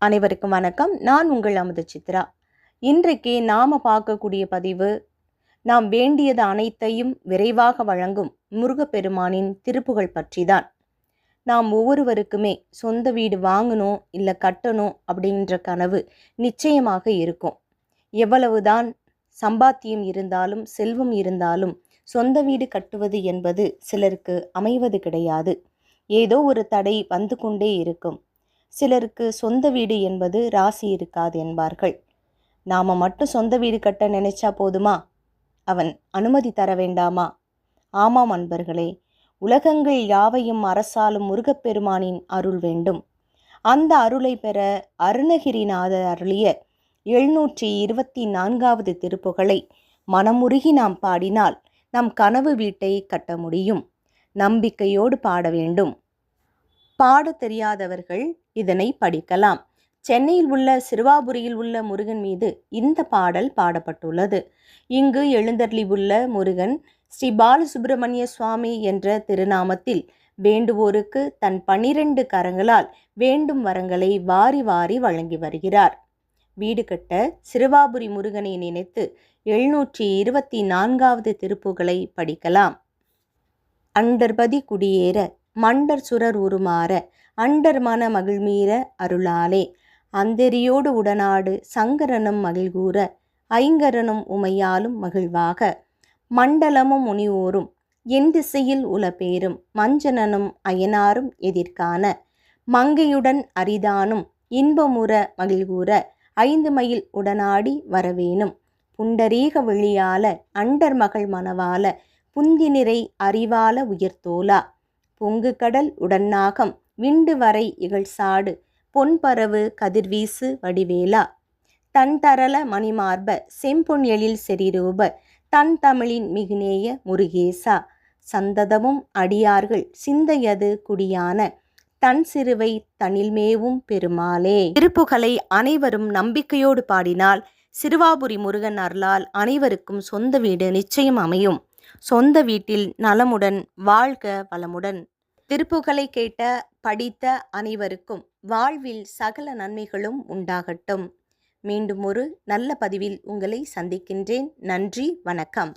அனைவருக்கும் வணக்கம். நான் உங்கள் அமுத சித்ரா. இன்றைக்கு நாம பார்க்கக்கூடிய பதிவு, நாம் வேண்டியது அனைத்தையும் விரைவாக வழங்கும் முருகப்பெருமானின் திருப்புகழ் பற்றிதான். நாம் ஒவ்வொருவருக்குமே சொந்த வீடு வாங்கணும் இல்லை கட்டணும் அப்படின்ற கனவு நிச்சயமாக இருக்கும். எவ்வளவுதான் சம்பாத்தியம் இருந்தாலும் செல்வம் இருந்தாலும் சொந்த வீடு கட்டுவது என்பது சிலருக்கு அமைவது கிடையாது. ஏதோ ஒரு தடை வந்து கொண்டே இருக்கும். சிலருக்கு சொந்த வீடு என்பது ராசி இருக்காது என்பார்கள். நாம மட்டும் சொந்த வீடு கட்ட நினைச்சா போதுமா? அவன் அனுமதி தர வேண்டாமா? ஆமாம் அன்பர்களே, உலகங்கள் யாவையும் அரசாலும் முருகப்பெருமானின் அருள் வேண்டும். அந்த அருளை பெற அருணகிரிநாதர் அருளிய 724வது திருப்புகழை மனமுருகி நாம் பாடினால் நம் கனவு வீட்டை கட்ட முடியும். நம்பிக்கையோடு பாட வேண்டும். பாட தெரியாதவர்கள் இதனை படிக்கலாம். சென்னையில் உள்ள சிறுவாபுரியில் உள்ள முருகன் மீது இந்த பாடல் பாடப்பட்டுள்ளது. இங்கு எழுந்தருளி உள்ள முருகன் ஸ்ரீ பாலசுப்பிரமணிய சுவாமி என்ற திருநாமத்தில் வேண்டுவோருக்கு தன் 12 கரங்களால் வேண்டும் வரங்களை வாரி வாரி வழங்கி வருகிறார். வீடு கட்ட சிறுவாபுரி முருகனை நினைத்து 724வது திருப்புகழை படிக்கலாம். அண்டர்பதி குடியேற மண்டர் சுரர் உருமாற அண்டர் மன மகிழ்மீற அருளாலே அந்தரியோடு உடனாடு சங்கரனும் மகிழ்கூற ஐங்கரனும் உமையாலும் மகிழ்வாக மண்டலமும் முனிவோரும் என் திசையில் உலபேரும் மஞ்சனனும் அயனாரும் எதிர்காண மங்கையுடன் அரிதானும் இன்பமுற மகிழ்கூற 5 மயில் உடனாடி வரவேணும் புண்டரீக வெளியால அண்டர் மகள் மணவால புந்தி நிறை அறிவால உயர்த்தோலா பொங்கு கடல் உடன்னாகம் விண்டு வரை இகழ்சாடு பொன்பரவு கதிர்வீசு வடிவேலா தன் தரள மணிமார்ப செம்பொன் எழில் செறிரூப தன் தமிழின் மிகுநேய முருகேசா சந்ததமும் அடியார்கள் சிந்தையது குடியான தன் சிறுவை தனில்மேவும் பெருமாளே. திருப்புகழை அனைவரும் நம்பிக்கையோடு பாடினால் சிறுவாபுரி முருகன் அருளால் அனைவருக்கும் சொந்த வீடு நிச்சயம் அமையும். சொந்த வீட்டில் நலமுடன் வாழ்க வளமுடன். திருப்புகழை கேட்ட படித்த அனைவருக்கும் வாழ்வில் சகல நன்மைகளும் உண்டாகட்டும். மீண்டும் ஒரு நல்ல பதிவில் உங்களை சந்திக்கின்றேன். நன்றி, வணக்கம்.